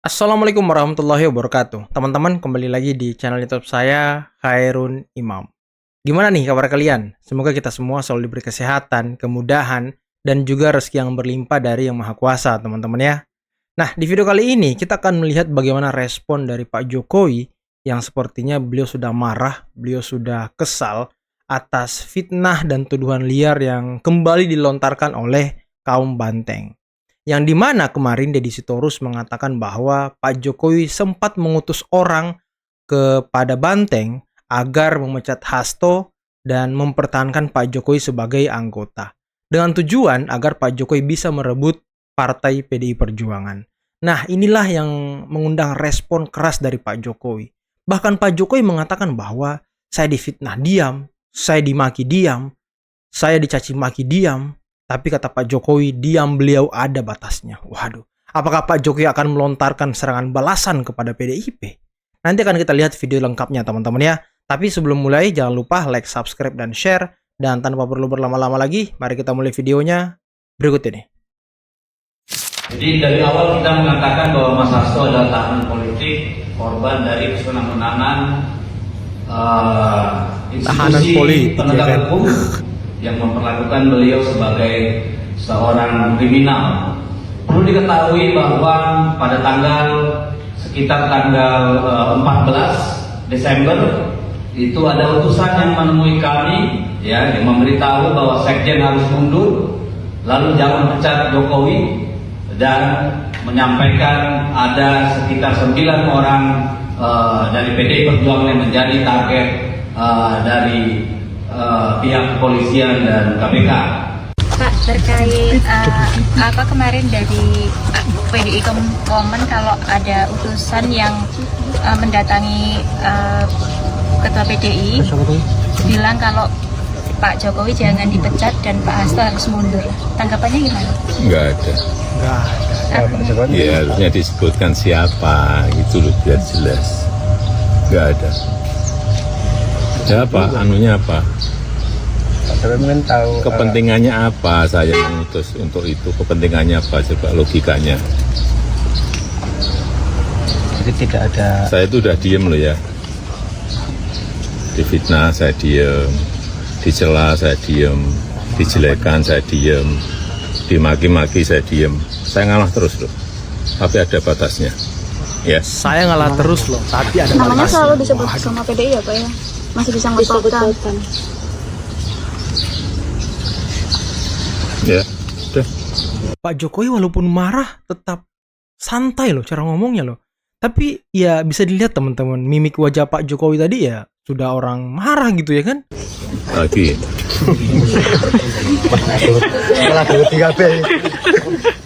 Assalamualaikum warahmatullahi wabarakatuh. Teman-teman, kembali lagi di channel YouTube saya, Khairun Imam. Gimana nih kabar kalian? Semoga kita semua selalu diberi kesehatan, kemudahan, dan juga rezeki yang berlimpah dari Yang Maha Kuasa, teman-teman ya. Nah, di video kali ini kita akan melihat bagaimana respon dari Pak Jokowi yang sepertinya beliau sudah marah, beliau sudah kesal atas fitnah dan tuduhan liar yang kembali dilontarkan oleh kaum Banteng. Yang dimana kemarin Deddy Sitorus mengatakan bahwa Pak Jokowi sempat mengutus orang kepada Banteng agar memecat Hasto dan mempertahankan Pak Jokowi sebagai anggota. Dengan tujuan agar Pak Jokowi bisa merebut partai PDI Perjuangan. Nah, inilah yang mengundang respon keras dari Pak Jokowi. Bahkan Pak Jokowi mengatakan bahwa saya difitnah diam, saya dimaki diam, saya dicaci maki diam. Tapi kata Pak Jokowi, diam beliau ada batasnya. Waduh, apakah Pak Jokowi akan melontarkan serangan balasan kepada PDIP? Nanti akan kita lihat video lengkapnya teman-teman ya. Tapi sebelum mulai, jangan lupa like, subscribe, dan share. Dan tanpa perlu berlama-lama lagi, mari kita mulai videonya berikut ini. Jadi dari awal kita mengatakan bahwa Mas Hasto adalah tahanan politik, korban dari kesenangan institusi penegak hukum yang memperlakukan beliau sebagai seorang kriminal. Perlu diketahui bahwa pada sekitar tanggal 14 Desember itu ada utusan yang menemui kami, ya, yang memberitahu bahwa Sekjen harus mundur, lalu jangan pecat Jokowi, dan menyampaikan ada sekitar 9 orang dari PDI Perjuangan yang menjadi target dari pihak kepolisian dan KPK. Pak, terkait apa kemarin dari PDI Komen kalau ada utusan yang mendatangi Ketua PDI bilang kalau Pak Jokowi jangan dipecat dan Pak Hasto harus mundur. Tanggapannya gimana? Enggak ada. Ya harusnya disebutkan siapa gitu loh biar jelas. Enggak ada. Ya apa? Anunya apa? Tahu kepentingannya apa saya mengutus untuk itu? Kepentingannya apa? Coba logikanya. jadi tidak ada. Saya itu udah diem loh ya. Difitnah saya diem, dicela saya diem, dijelekan saya diem, dimaki-maki saya diem. Saya ngalah terus loh. Tapi ada batasnya. Ya. Saya ngalah terus loh, tapi ada namanya batasnya. selalu disebut sama PDI ya Pak ya? Masih disangkut-pautkan. Ya, udah. Pak Jokowi walaupun marah tetap santai loh cara ngomongnya loh. Tapi ya bisa dilihat teman-teman, mimik wajah Pak Jokowi tadi ya sudah orang marah gitu ya kan? Lagi.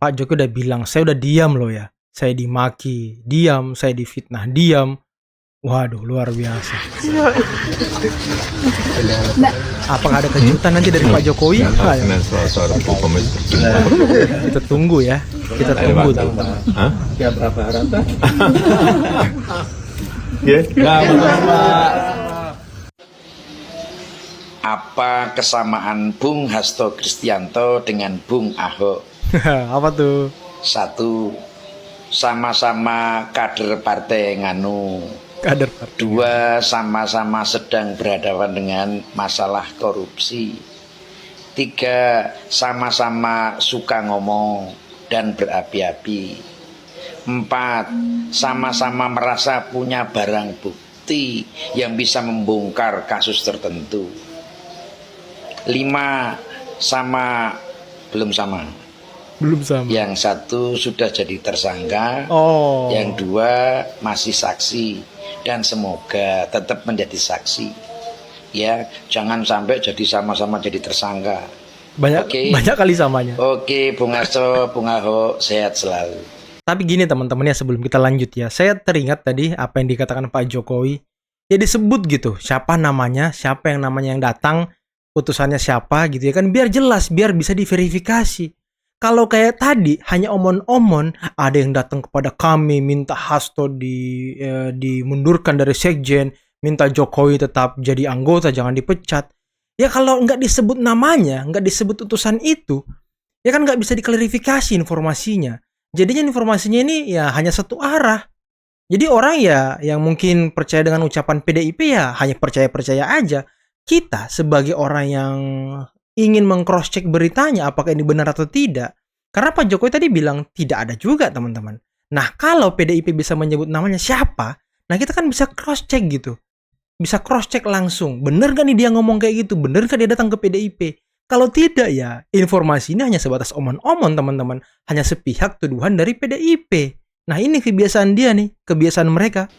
Pak Jokowi udah bilang, saya udah diam loh ya. Saya dimaki, diam, saya difitnah, diam. Waduh, luar biasa. Apakah ada kejutan nanti dari Pak Jokowi? Dengan suara Kita tunggu ya. Kita tunggu tuh. Hah? Ya berapa harapan? Ya. Apa kesamaan Bung Hasto Kristianto dengan Bung Ahok? Apa tuh? Satu, sama-sama kader partai nganu. Kader partai. Dua, sama-sama sedang berhadapan dengan masalah korupsi. Tiga, sama-sama suka ngomong dan berapi-api. Empat, sama-sama merasa punya barang bukti yang bisa membongkar kasus tertentu. Lima, belum sama. Belum sama. Yang satu sudah jadi tersangka, Oh. yang dua masih saksi. Dan semoga tetap menjadi saksi. Ya, jangan sampai jadi sama-sama jadi tersangka. Banyak kali samanya. Oke, Bung Hasto, Bung Ahok, sehat selalu. Tapi gini teman-teman ya, sebelum kita lanjut ya, saya teringat tadi apa yang dikatakan Pak Jokowi. Ya disebut gitu, siapa namanya yang datang, utusannya siapa gitu ya kan, biar jelas, biar bisa diverifikasi. Kalau kayak tadi hanya omon-omon, ada yang datang kepada kami minta Hasto dimundurkan dari Sekjen, minta Jokowi tetap jadi anggota, jangan dipecat. Ya kalau nggak disebut namanya, nggak disebut utusan itu, ya kan nggak bisa diklarifikasi informasinya. jadinya informasinya ini ya hanya satu arah. Jadi orang ya yang mungkin percaya dengan ucapan PDIP ya hanya percaya-percaya aja. Kita sebagai orang yang ingin meng-cross check beritanya apakah ini benar atau tidak. Karena Pak Jokowi tadi bilang tidak ada juga, teman-teman. Nah, kalau PDIP bisa menyebut namanya siapa, nah kita kan bisa cross check gitu. Bisa cross check langsung. Bener gak nih dia ngomong kayak gitu? Bener gak dia datang ke PDIP? Kalau tidak ya, informasi ini hanya sebatas omon-omon, teman-teman. Hanya sepihak tuduhan dari PDIP. Nah, ini kebiasaan dia nih, kebiasaan mereka.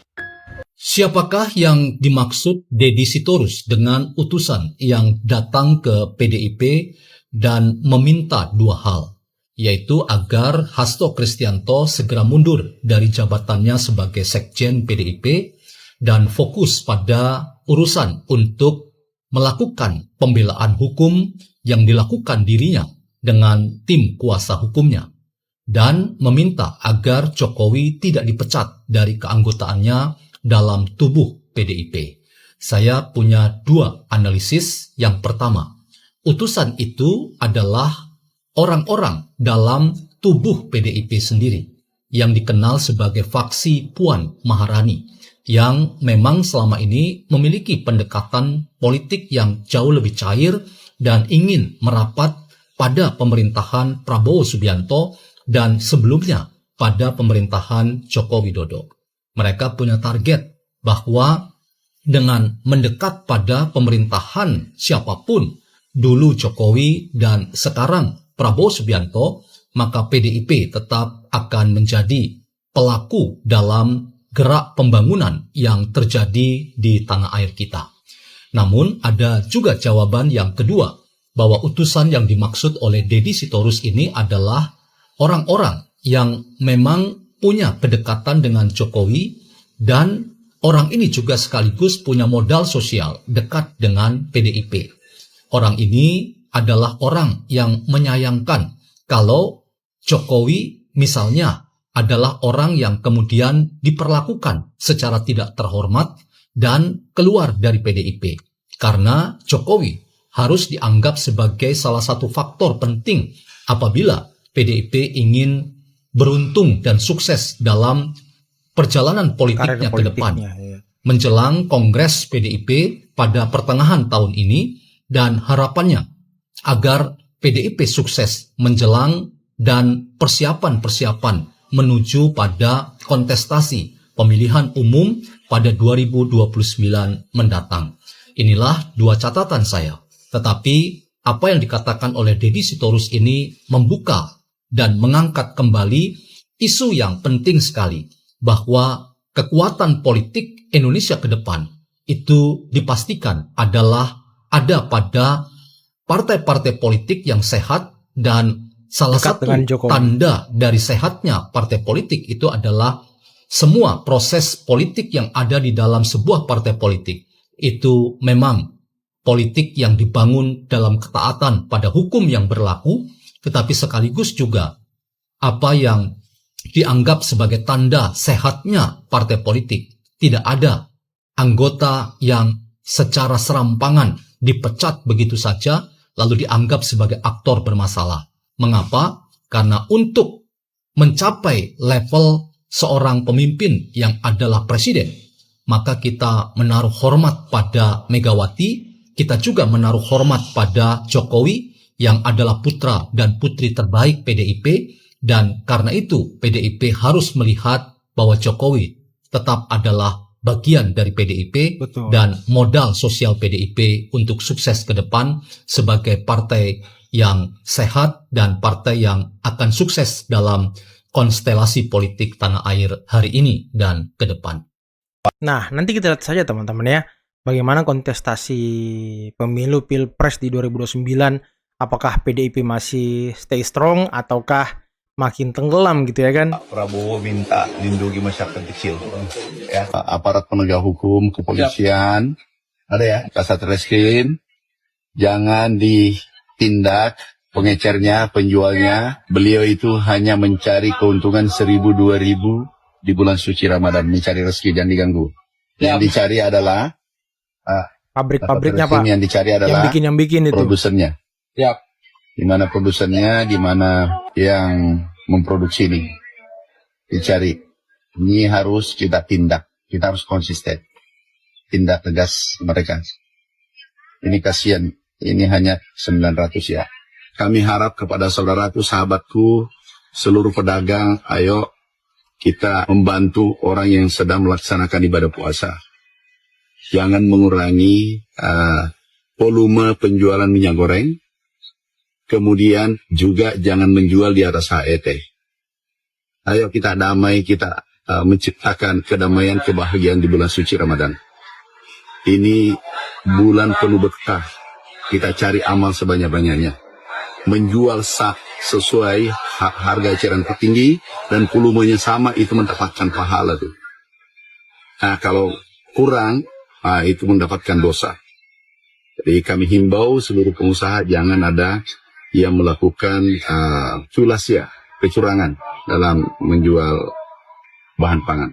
Siapakah yang dimaksud Deddy Sitorus dengan utusan yang datang ke PDIP dan meminta dua hal, yaitu agar Hasto Kristianto segera mundur dari jabatannya sebagai Sekjen PDIP dan fokus pada urusan untuk melakukan pembelaan hukum yang dilakukan dirinya dengan tim kuasa hukumnya, dan meminta agar Jokowi tidak dipecat dari keanggotaannya dalam tubuh PDIP. Saya punya dua analisis. Yang pertama, utusan itu adalah orang-orang dalam tubuh PDIP sendiri yang dikenal sebagai faksi Puan Maharani, yang memang selama ini memiliki pendekatan politik yang jauh lebih cair dan ingin merapat pada pemerintahan Prabowo Subianto dan sebelumnya pada pemerintahan Joko Widodo. Mereka punya target bahwa dengan mendekat pada pemerintahan siapapun, dulu Jokowi dan sekarang Prabowo Subianto, maka PDIP tetap akan menjadi pelaku dalam gerak pembangunan yang terjadi di tanah air kita. Namun ada juga jawaban yang kedua, bahwa utusan yang dimaksud oleh Deddy Sitorus ini adalah orang-orang yang memang punya kedekatan dengan Jokowi, dan orang ini juga sekaligus punya modal sosial dekat dengan PDIP. Orang ini adalah orang yang menyayangkan kalau Jokowi misalnya adalah orang yang kemudian diperlakukan secara tidak terhormat dan keluar dari PDIP. Karena Jokowi harus dianggap sebagai salah satu faktor penting apabila PDIP ingin beruntung dan sukses dalam perjalanan politiknya ke depan. Ya. Menjelang Kongres PDIP pada pertengahan tahun ini, dan harapannya agar PDIP sukses menjelang dan persiapan-persiapan menuju pada kontestasi pemilihan umum pada 2029 mendatang. Inilah dua catatan saya. Tetapi apa yang dikatakan oleh Deddy Sitorus ini membuka dan mengangkat kembali isu yang penting sekali, bahwa kekuatan politik Indonesia ke depan itu dipastikan adalah ada pada partai-partai politik yang sehat, dan salah satu tanda dari sehatnya partai politik itu adalah semua proses politik yang ada di dalam sebuah partai politik itu memang politik yang dibangun dalam ketaatan pada hukum yang berlaku, tetapi sekaligus juga apa yang dianggap sebagai tanda sehatnya partai politik. Tidak ada anggota yang secara serampangan dipecat begitu saja lalu dianggap sebagai aktor bermasalah. Mengapa? Karena untuk mencapai level seorang pemimpin yang adalah presiden, maka kita menaruh hormat pada Megawati, kita juga menaruh hormat pada Jokowi yang adalah putra dan putri terbaik PDIP, dan karena itu PDIP harus melihat bahwa Jokowi tetap adalah bagian dari PDIP. Betul. Dan modal sosial PDIP untuk sukses ke depan sebagai partai yang sehat dan partai yang akan sukses dalam konstelasi politik tanah air hari ini dan ke depan. Nah, nanti kita lihat saja teman-teman ya, bagaimana kontestasi pemilu Pilpres di 2029, apakah PDIP masih stay strong ataukah makin tenggelam gitu ya kan? Prabowo minta lindungi masyarakat kecil, ya, aparat penegak hukum, kepolisian, ada ya, Kasat Reskrim, jangan ditindak pengecernya, penjualnya. Beliau itu hanya mencari keuntungan 1.000-2.000 di bulan suci Ramadan, mencari rezeki, jangan diganggu. Yang dicari adalah pabrik-pabriknya Pak. Yang dicari adalah yang bikin itu. Produsennya. Di mana produsennya, di mana yang memproduksi ini. dicari. Ini harus kita tindak. Kita harus konsisten. Tindak tegas mereka. Ini kasihan. Ini hanya 900 ya. Kami harap kepada saudaraku, sahabatku, seluruh pedagang, ayo kita membantu orang yang sedang melaksanakan ibadah puasa. Jangan mengurangi volume penjualan minyak goreng. Kemudian juga jangan menjual di atas HET. Ayo kita damai, kita menciptakan kedamaian, kebahagiaan di bulan suci Ramadan. Ini bulan penuh berkah. Kita cari amal sebanyak-banyaknya. Menjual sesuai harga eceran tertinggi dan volumenya sama, itu mendapatkan pahala tuh. Nah, kalau kurang, itu mendapatkan dosa. Jadi kami himbau seluruh pengusaha jangan ada yang melakukan culas ya, kecurangan dalam menjual bahan pangan.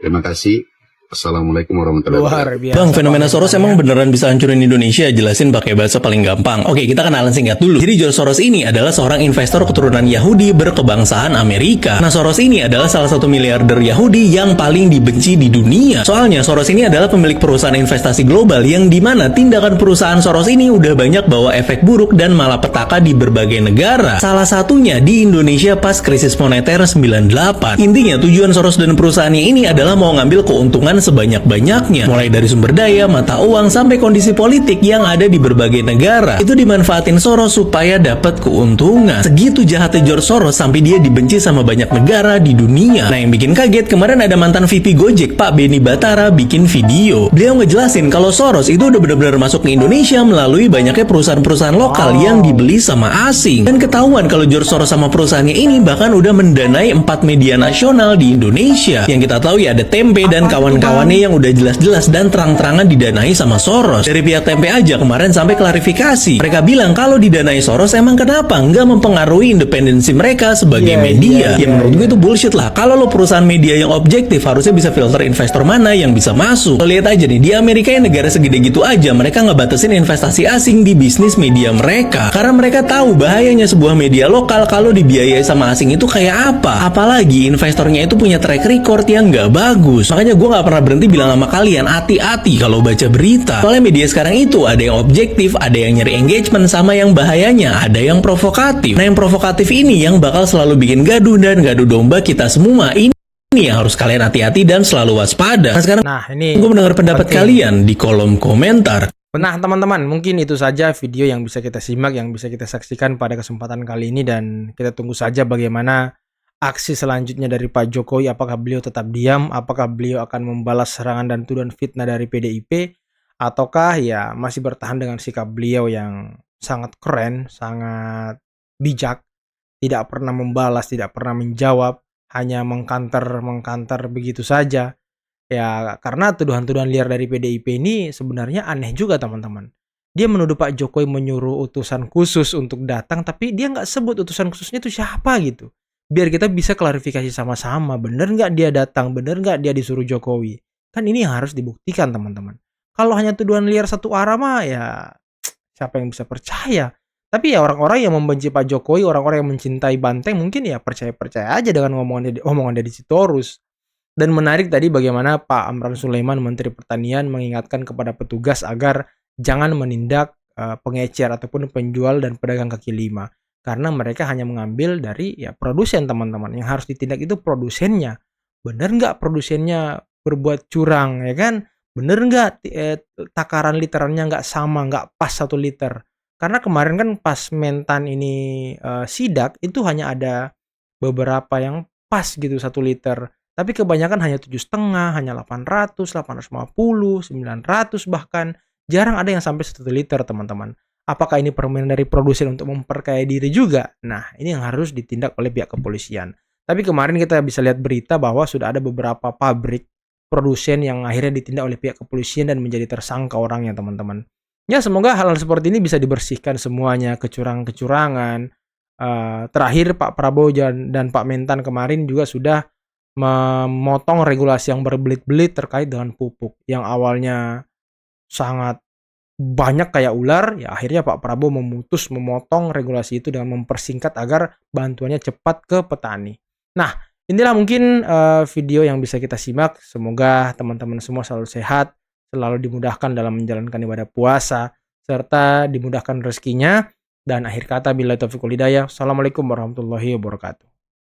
Terima kasih. Assalamualaikum warahmatullahi wabarakatuh. Bang, fenomena Soros emang beneran bisa hancurin Indonesia? Jelasin pakai bahasa paling gampang. Oke, kita kenalan singkat dulu. Jadi George Soros ini adalah seorang investor keturunan Yahudi berkebangsaan Amerika. Nah, Soros ini adalah salah satu miliarder Yahudi yang paling dibenci di dunia. Soalnya Soros ini adalah pemilik perusahaan investasi global yang dimana tindakan perusahaan Soros ini udah banyak bawa efek buruk dan malapetaka di berbagai negara. Salah satunya di Indonesia pas krisis moneter 98. Intinya tujuan Soros dan perusahaannya ini adalah mau ngambil keuntungan sebanyak-banyaknya, mulai dari sumber daya, mata uang, sampai kondisi politik yang ada di berbagai negara. Itu dimanfaatin Soros supaya dapat keuntungan. Segitu jahatnya George Soros sampai dia dibenci sama banyak negara di dunia. Nah, yang bikin kaget kemarin ada mantan VP Gojek, Pak Benny Batara, bikin video. Beliau ngejelasin kalau Soros itu udah benar-benar masuk ke Indonesia melalui banyaknya perusahaan-perusahaan lokal yang dibeli sama asing. Dan ketahuan kalau George Soros sama perusahaannya ini bahkan udah mendanai 4 media nasional di Indonesia. Yang kita tahu ya ada Tempe dan kawan-kawannya yang udah jelas-jelas dan terang-terangan didanai sama Soros. Dari pihak Tempe aja kemarin sampai klarifikasi. Mereka bilang kalau didanai Soros emang kenapa nggak mempengaruhi independensi mereka sebagai media. Ya menurut gue itu bullshit lah. Kalau lo perusahaan media yang objektif harusnya bisa filter investor mana yang bisa masuk. Lo lihat aja nih, di Amerika yang negara segede gitu aja mereka ngebatasin investasi asing di bisnis media mereka. Karena mereka tahu bahayanya sebuah media lokal kalau dibiayai sama asing itu kayak apa. Apalagi investornya itu punya track record yang nggak bagus. Makanya gue nggak pernah berhenti bilang sama kalian, hati-hati kalau baca berita. Soalnya media sekarang itu ada yang objektif, ada yang nyari engagement, sama yang bahayanya ada yang provokatif. Nah, yang provokatif ini yang bakal selalu bikin gaduh dan gaduh domba kita semua. Ini yang harus kalian hati-hati dan selalu waspada. Nah, sekarang ini gue mendengar pendapat kalian di kolom komentar. Nah, teman-teman, mungkin itu saja video yang bisa kita simak, yang bisa kita saksikan pada kesempatan kali ini, dan kita tunggu saja bagaimana aksi selanjutnya dari Pak Jokowi. Apakah beliau tetap diam? Apakah beliau akan membalas serangan dan tuduhan fitnah dari PDIP? Ataukah ya masih bertahan dengan sikap beliau yang sangat keren, sangat bijak, tidak pernah membalas, tidak pernah menjawab, hanya mengkanter begitu saja. Ya, karena tuduhan-tuduhan liar dari PDIP ini sebenarnya aneh juga, teman-teman. Dia menuduh Pak Jokowi menyuruh utusan khusus untuk datang, tapi dia nggak sebut utusan khususnya itu siapa gitu. Biar kita bisa klarifikasi sama-sama, bener nggak dia datang, bener nggak dia disuruh Jokowi. Kan ini harus dibuktikan, teman-teman. Kalau hanya tuduhan liar satu arah mah ya siapa yang bisa percaya. Tapi ya orang-orang yang membenci Pak Jokowi, orang-orang yang mencintai Banteng mungkin ya percaya-percaya aja dengan omongan Deddy Sitorus. Dan menarik tadi bagaimana Pak Amran Sulaiman, Menteri Pertanian, mengingatkan kepada petugas agar jangan menindak pengecer ataupun penjual dan pedagang kaki lima. Karena mereka hanya mengambil dari ya produsen, teman-teman. Yang harus ditindak itu produsennya. Bener nggak produsennya berbuat curang, ya kan? Bener nggak takaran literannya nggak sama, nggak pas 1 liter. Karena kemarin kan pas Mentan ini sidak, itu hanya ada beberapa yang pas gitu 1 liter. Tapi kebanyakan hanya 7,5, hanya 800, 850, 900 bahkan. Jarang ada yang sampai 1 liter, teman-teman. Apakah ini permainan dari produsen untuk memperkaya diri juga? Nah, ini yang harus ditindak oleh pihak kepolisian. Tapi kemarin kita bisa lihat berita bahwa sudah ada beberapa pabrik produsen yang akhirnya ditindak oleh pihak kepolisian dan menjadi tersangka orangnya, teman-teman. Ya, semoga hal-hal seperti ini bisa dibersihkan semuanya, kecurangan-kecurangan. Terakhir Pak Prabowo dan Pak Mentan kemarin juga sudah memotong regulasi yang berbelit-belit terkait dengan pupuk. Yang awalnya sangat banyak kayak ular, ya akhirnya Pak Prabowo memutus memotong regulasi itu dengan mempersingkat agar bantuannya cepat ke petani. Nah, Inilah mungkin video yang bisa kita simak. Semoga teman-teman semua selalu sehat, selalu dimudahkan dalam menjalankan ibadah puasa, serta dimudahkan rezekinya. Dan akhir kata, billahi taufiq wal hidayah. Assalamualaikum warahmatullahi wabarakatuh.